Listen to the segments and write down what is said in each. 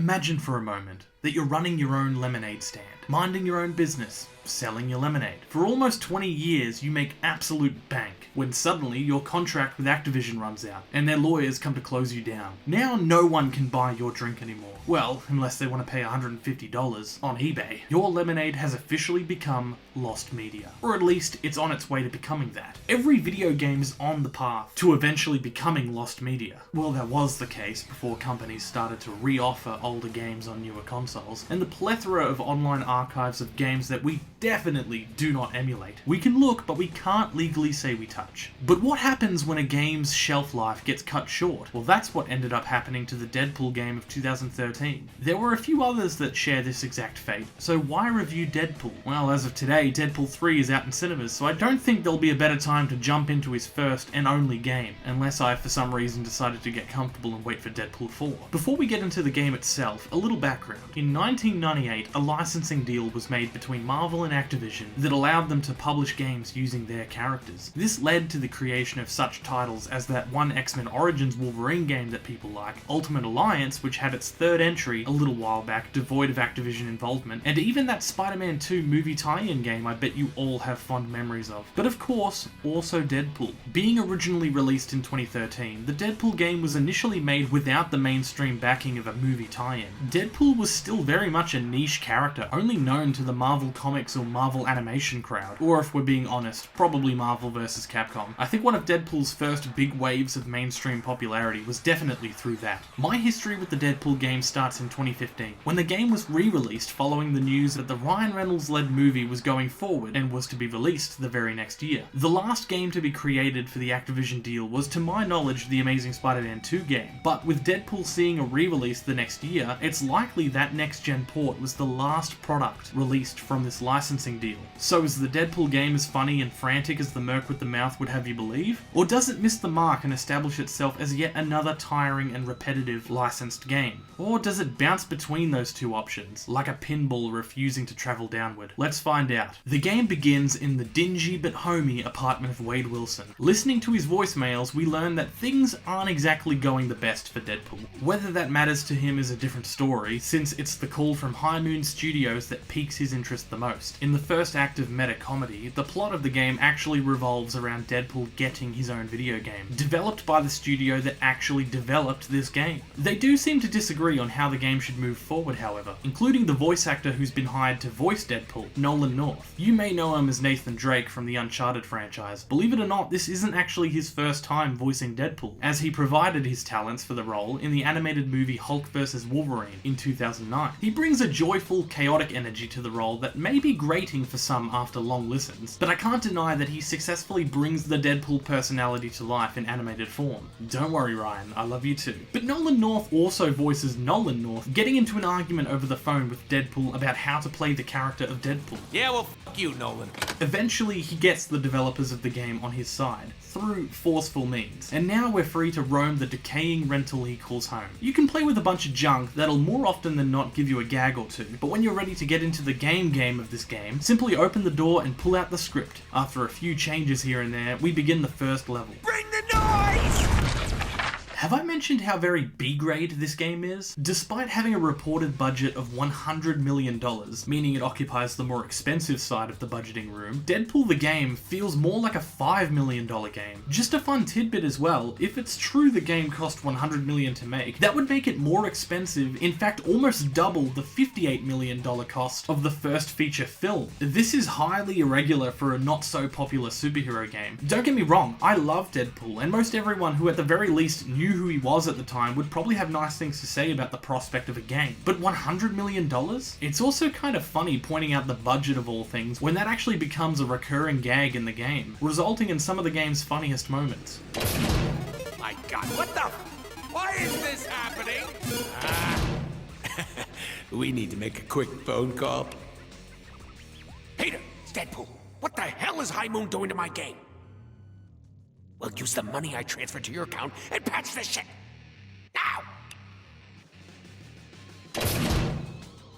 Imagine for a moment that you're running your own lemonade stand, minding your own business, selling your lemonade. For almost 20 years, you make absolute bank, when suddenly your contract with Activision runs out, and their lawyers come to close you down. Now no one can buy your drink anymore. Well, unless they want to pay $150 on eBay. Your lemonade has officially become lost media. Or at least, it's on its way to becoming that. Every video game is on the path to eventually becoming lost media. Well, that was the case before companies started to re-offer older games on newer consoles, and the plethora of online archives of games that we definitely do not emulate. We can look, but we can't legally say we touch. But what happens when a game's shelf life gets cut short? Well, that's what ended up happening to the Deadpool game of 2013. There were a few others that share this exact fate, so why review Deadpool? Well, as of today, Deadpool 3 is out in cinemas, so I don't think there'll be a better time to jump into his first and only game, unless I for some reason decided to get comfortable and wait for Deadpool 4. Before we get into the game itself, a little background. In 1998, a licensing deal was made between Marvel and Activision that allowed them to publish games using their characters. This led to the creation of such titles as that one X-Men Origins Wolverine game that people like, Ultimate Alliance, which had its third entry a little while back, devoid of Activision involvement, and even that Spider-Man 2 movie tie-in game I bet you all have fond memories of. But of course, also Deadpool. Being originally released in 2013, the Deadpool game was initially made without the mainstream backing of a movie tie-in. Deadpool was still very much a niche character, only known to the Marvel Comics or Marvel Animation crowd, or if we're being honest, probably Marvel vs. Capcom. I think one of Deadpool's first big waves of mainstream popularity was definitely through that. My history with the Deadpool game starts in 2015, when the game was re-released following the news that the Ryan Reynolds-led movie was going forward and was to be released the very next year. The last game to be created for the Activision deal was, to my knowledge, the Amazing Spider-Man 2 game, but with Deadpool seeing a re-release the next year, it's likely that next-gen port was the last product released from this licensing deal. So is the Deadpool game as funny and frantic as the Merc with the Mouth would have you believe? Or does it miss the mark and establish itself as yet another tiring and repetitive licensed game? Or does it bounce between those two options, like a pinball refusing to travel downward? Let's find out. The game begins in the dingy but homey apartment of Wade Wilson. Listening to his voicemails, we learn that things aren't exactly going the best for Deadpool. Whether that matters to him is a different story, since it's the call from High Moon Studios that piques his interest the most. In the first act of meta-comedy, the plot of the game actually revolves around Deadpool getting his own video game, developed by the studio that actually developed this game. They do seem to disagree on how the game should move forward, however, including the voice actor who's been hired to voice Deadpool, Nolan North. You may know him as Nathan Drake from the Uncharted franchise. Believe it or not, this isn't actually his first time voicing Deadpool, as he provided his talents for the role in the animated movie Hulk vs. Wolverine in 2009. He brings a joyful, chaotic energy to the role that may be grating for some after long listens, but I can't deny that he successfully brings the Deadpool personality to life in animated form. Don't worry, Ryan, I love you too. But Nolan North also voices Nolan North, getting into an argument over the phone with Deadpool about how to play the character of Deadpool. Yeah, well, fuck you, Nolan. Eventually, he gets the developers of the game on his side, through forceful means, and now we're free to roam the decaying rental he calls home. You can play with a bunch of junk that'll more often than not give you a gag or two, but when you're ready to get into the game of this game, simply open the door and pull out the script. After a few changes here and there, we begin the first level. Bring the noise! Have I mentioned how very B-grade this game is? Despite having a reported budget of $100 million, meaning it occupies the more expensive side of the budgeting room, Deadpool the game feels more like a $5 million game. Just a fun tidbit as well, if it's true the game cost $100 million to make, that would make it more expensive, in fact almost double the $58 million cost of the first feature film. This is highly irregular for a not so popular superhero game. Don't get me wrong, I love Deadpool, and most everyone who at the very least knew who he was at the time would probably have nice things to say about the prospect of a game. But $100 million? It's also kind of funny pointing out the budget of all things when that actually becomes a recurring gag in the game, resulting in some of the game's funniest moments. My God, what the? Why is this happening? We need to make a quick phone call. Peter, it's Deadpool. What the hell is High Moon doing to my game? Well, use the money I transferred to your account and patch this shit. Now!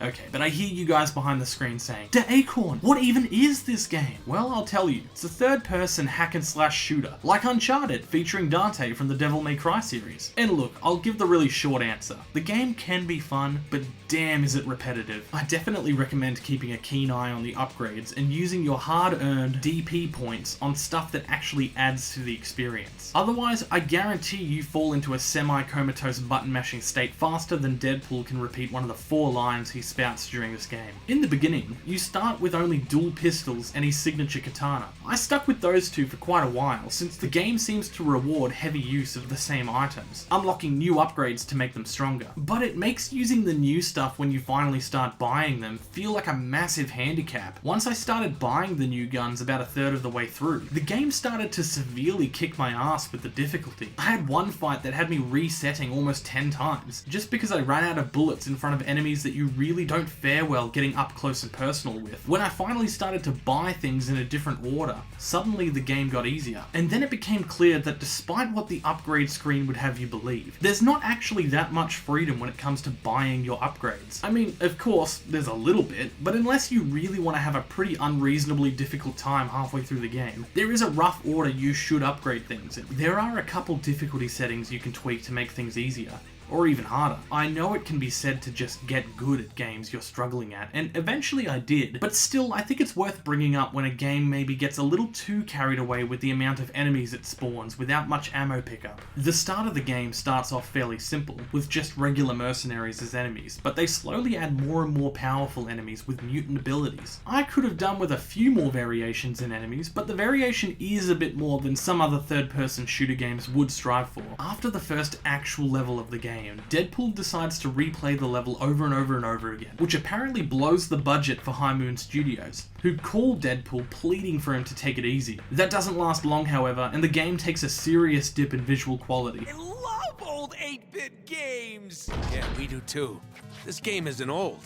Okay, but I hear you guys behind the screen saying, DaAcorn, what even is this game? Well, I'll tell you. It's a third-person hack-and-slash shooter, like Uncharted, featuring Dante from the Devil May Cry series. And look, I'll give the really short answer. The game can be fun, but damn is it repetitive. I definitely recommend keeping a keen eye on the upgrades and using your hard-earned DP points on stuff that actually adds to the experience. Otherwise, I guarantee you fall into a semi-comatose button-mashing state faster than Deadpool can repeat one of the 4 lines he spouts during this game. In the beginning, you start with only dual pistols and his signature katana. I stuck with those two for quite a while, since the game seems to reward heavy use of the same items, unlocking new upgrades to make them stronger. But it makes using the new stuff when you finally start buying them feel like a massive handicap. Once I started buying the new guns about a third of the way through, the game started to severely kick my ass with the difficulty. I had one fight that had me resetting almost 10 times, just because I ran out of bullets in front of enemies that you really don't fare well getting up close and personal with. When I finally started to buy things in a different order, suddenly the game got easier. And then it became clear that despite what the upgrade screen would have you believe, there's not actually that much freedom when it comes to buying your upgrades. I mean, of course, there's a little bit, but unless you really want to have a pretty unreasonably difficult time halfway through the game, there is a rough order you should upgrade things in. There are a couple difficulty settings you can tweak to make things easier, or even harder. I know it can be said to just get good at games you're struggling at, and eventually I did, but still I think it's worth bringing up when a game maybe gets a little too carried away with the amount of enemies it spawns without much ammo pickup. The start of the game starts off fairly simple, with just regular mercenaries as enemies, but they slowly add more and more powerful enemies with mutant abilities. I could have done with a few more variations in enemies, but the variation is a bit more than some other third-person shooter games would strive for. After the first actual level of the game, Deadpool decides to replay the level over and over and over again, which apparently blows the budget for High Moon Studios, who call Deadpool pleading for him to take it easy. That doesn't last long, however, and the game takes a serious dip in visual quality. I love old 8-bit games! Yeah, we do too. This game isn't old.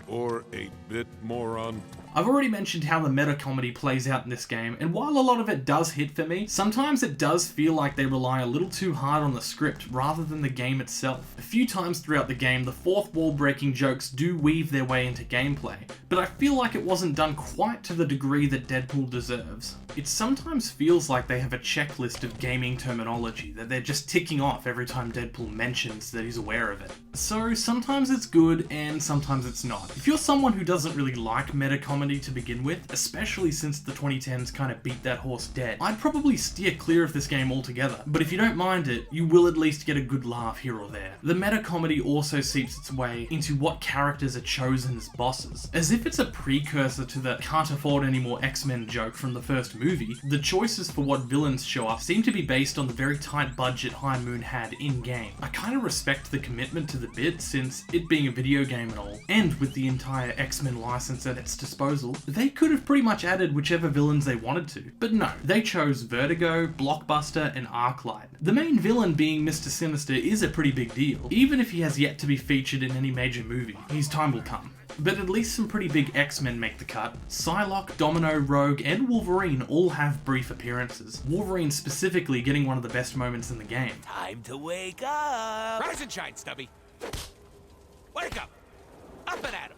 Or 8-bit, moron. I've already mentioned how the meta comedy plays out in this game, and while a lot of it does hit for me, sometimes it does feel like they rely a little too hard on the script rather than the game itself. A few times throughout the game, the fourth wall breaking jokes do weave their way into gameplay, but I feel like it wasn't done quite to the degree that Deadpool deserves. It sometimes feels like they have a checklist of gaming terminology that they're just ticking off every time Deadpool mentions that he's aware of it. So sometimes it's good and sometimes it's not. If you're someone who doesn't really like meta comedy to begin with, especially since the 2010s kind of beat that horse dead, I'd probably steer clear of this game altogether. But if you don't mind it, you will at least get a good laugh here or there. The meta comedy also seeps its way into what characters are chosen as bosses. As if it's a precursor to the can't afford any more X-Men joke from the first movie, the choices for what villains show up seem to be based on the very tight budget High Moon had in-game. I kind of respect the commitment to the bit, since it being a video game and all, and with the entire X-Men license at its disposal, they could have pretty much added whichever villains they wanted to. But no, they chose Vertigo, Blockbuster, and Arclight. The main villain being Mr. Sinister is a pretty big deal, even if he has yet to be featured in any major movie. His time will come. But at least some pretty big X-Men make the cut. Psylocke, Domino, Rogue, and Wolverine all have brief appearances. Wolverine specifically getting one of the best moments in the game. Time to wake up! Rise and shine, Stubby! Wake up! Up and at 'em!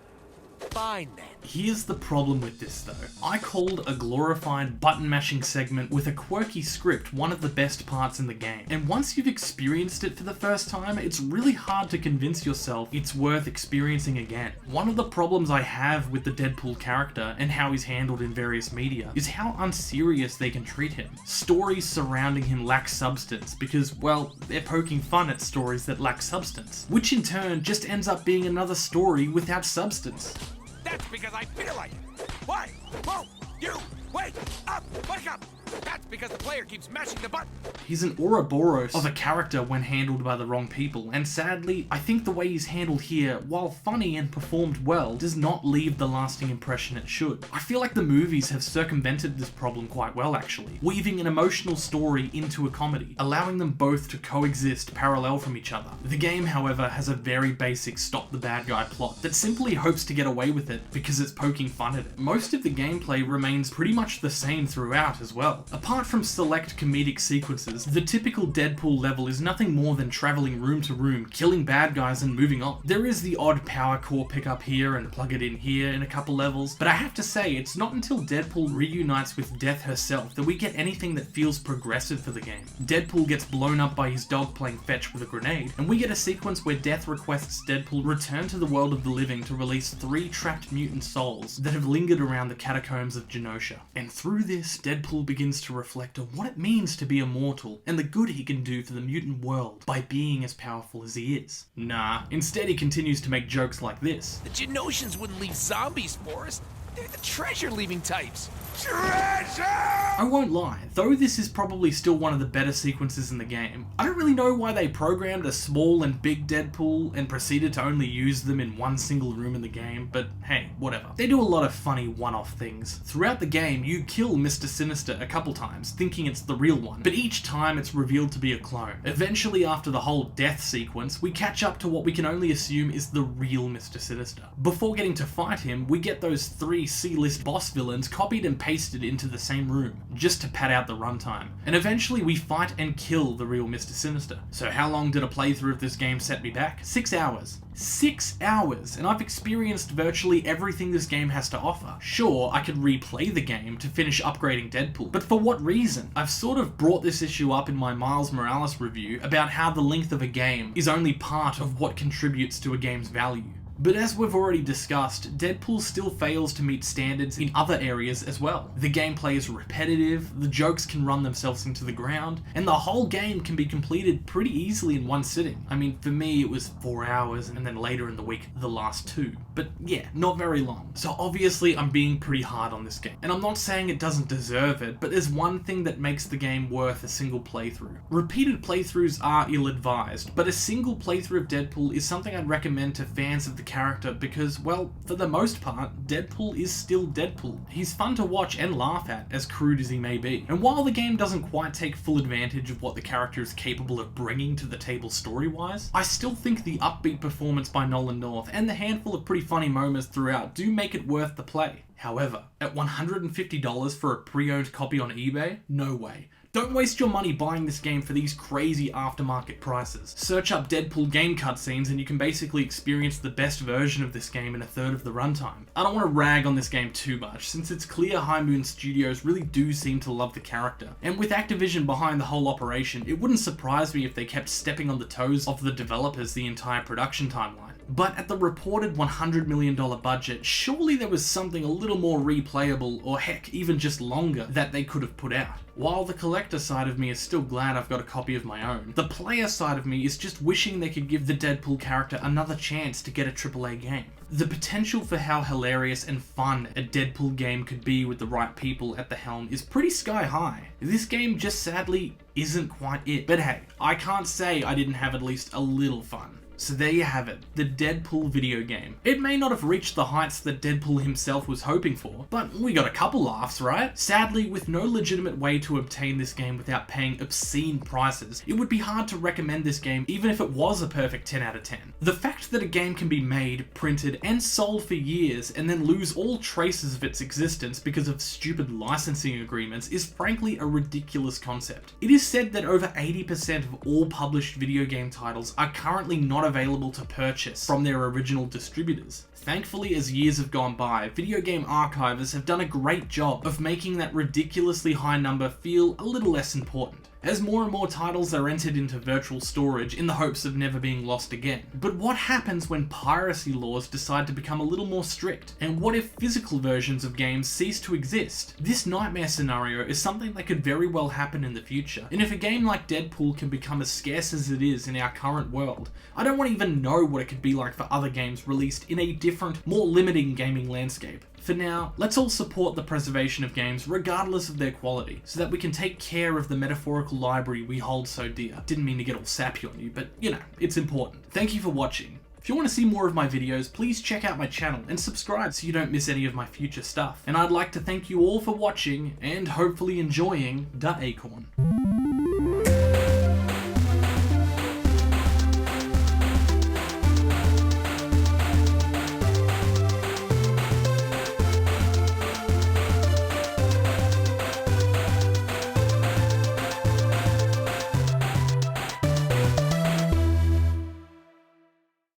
Fine then. Here's the problem with this though. I called a glorified button-mashing segment with a quirky script one of the best parts in the game. And once you've experienced it for the first time, it's really hard to convince yourself it's worth experiencing again. One of the problems I have with the Deadpool character and how he's handled in various media is how unserious they can treat him. Stories surrounding him lack substance because, well, they're poking fun at stories that lack substance, which in turn just ends up being another story without substance. That's because I feel like it. Why won't you wake up? Wake up! That's because the player keeps mashing the button. He's an Ouroboros of a character when handled by the wrong people, and sadly, I think the way he's handled here, while funny and performed well, does not leave the lasting impression it should. I feel like the movies have circumvented this problem quite well actually, weaving an emotional story into a comedy, allowing them both to coexist parallel from each other. The game, however, has a very basic stop the bad guy plot that simply hopes to get away with it because it's poking fun at it. Most of the gameplay remains pretty much the same throughout as well. Apart from select comedic sequences, the typical Deadpool level is nothing more than traveling room to room, killing bad guys and moving on. There is the odd power core pickup here and plug it in here in a couple levels, but I have to say it's not until Deadpool reunites with Death herself that we get anything that feels progressive for the game. Deadpool gets blown up by his dog playing fetch with a grenade, and we get a sequence where Death requests Deadpool return to the world of the living to release 3 trapped mutant souls that have lingered around the catacombs of Genosha. And through this, Deadpool begins to reflect on what it means to be immortal and the good he can do for the mutant world by being as powerful as he is. Nah, instead he continues to make jokes like this. The Genosians wouldn't leave zombies for us. They're the treasure-leaving types. Treasure! I won't lie, though this is probably still one of the better sequences in the game, I don't really know why they programmed a small and big Deadpool and proceeded to only use them in one single room in the game, but hey, whatever. They do a lot of funny one-off things. Throughout the game, you kill Mr. Sinister a couple times, thinking it's the real one, but each time it's revealed to be a clone. Eventually, after the whole death sequence, we catch up to what we can only assume is the real Mr. Sinister. Before getting to fight him, we get those 3 C-list boss villains copied and pasted into the same room, just to pad out the runtime. And eventually we fight and kill the real Mr. Sinister. So how long did a playthrough of this game set me back? 6 hours. 6 hours, and I've experienced virtually everything this game has to offer. Sure, I could replay the game to finish upgrading Deadpool, but for what reason? I've sort of brought this issue up in my Miles Morales review about how the length of a game is only part of what contributes to a game's value. But as we've already discussed, Deadpool still fails to meet standards in other areas as well. The gameplay is repetitive, the jokes can run themselves into the ground, and the whole game can be completed pretty easily in one sitting. I mean, for me it was 4 hours, and then later in the week, the last 2. But yeah, not very long. So obviously I'm being pretty hard on this game. And I'm not saying it doesn't deserve it, but there's one thing that makes the game worth a single playthrough. Repeated playthroughs are ill-advised, but a single playthrough of Deadpool is something I'd recommend to fans of the character because, well, for the most part, Deadpool is still Deadpool. He's fun to watch and laugh at, as crude as he may be. And while the game doesn't quite take full advantage of what the character is capable of bringing to the table story-wise, I still think the upbeat performance by Nolan North and the handful of pretty funny moments throughout do make it worth the play. However, at $150 for a pre-owned copy on eBay? No way. Don't waste your money buying this game for these crazy aftermarket prices. Search up Deadpool game cutscenes and you can basically experience the best version of this game in a third of the runtime. I don't want to rag on this game too much, since it's clear High Moon Studios really do seem to love the character. And with Activision behind the whole operation, it wouldn't surprise me if they kept stepping on the toes of the developers the entire production timeline. But at the reported $100 million budget, surely there was something a little more replayable, or heck, even just longer, that they could have put out. While the collector side of me is still glad I've got a copy of my own, the player side of me is just wishing they could give the Deadpool character another chance to get a AAA game. The potential for how hilarious and fun a Deadpool game could be with the right people at the helm is pretty sky high. This game just sadly isn't quite it. But hey, I can't say I didn't have at least a little fun. So there you have it, the Deadpool video game. It may not have reached the heights that Deadpool himself was hoping for, but we got a couple laughs, right? Sadly, with no legitimate way to obtain this game without paying obscene prices, it would be hard to recommend this game even if it was a perfect 10 out of 10. The fact that a game can be made, printed, and sold for years and then lose all traces of its existence because of stupid licensing agreements is frankly a ridiculous concept. It is said that over 80% of all published video game titles are currently not available to purchase from their original distributors. Thankfully, as years have gone by, video game archivers have done a great job of making that ridiculously high number feel a little less important, as more and more titles are entered into virtual storage in the hopes of never being lost again. But what happens when piracy laws decide to become a little more strict? And what if physical versions of games cease to exist? This nightmare scenario is something that could very well happen in the future, and if a game like Deadpool can become as scarce as it is in our current world, I don't want to even know what it could be like for other games released in a different, more limiting gaming landscape. For now, let's all support the preservation of games regardless of their quality, so that we can take care of the metaphorical library we hold so dear. Didn't mean to get all sappy on you, but you know, it's important. Thank you for watching. If you want to see more of my videos, please check out my channel and subscribe so you don't miss any of my future stuff. And I'd like to thank you all for watching and hopefully enjoying DaAcorn.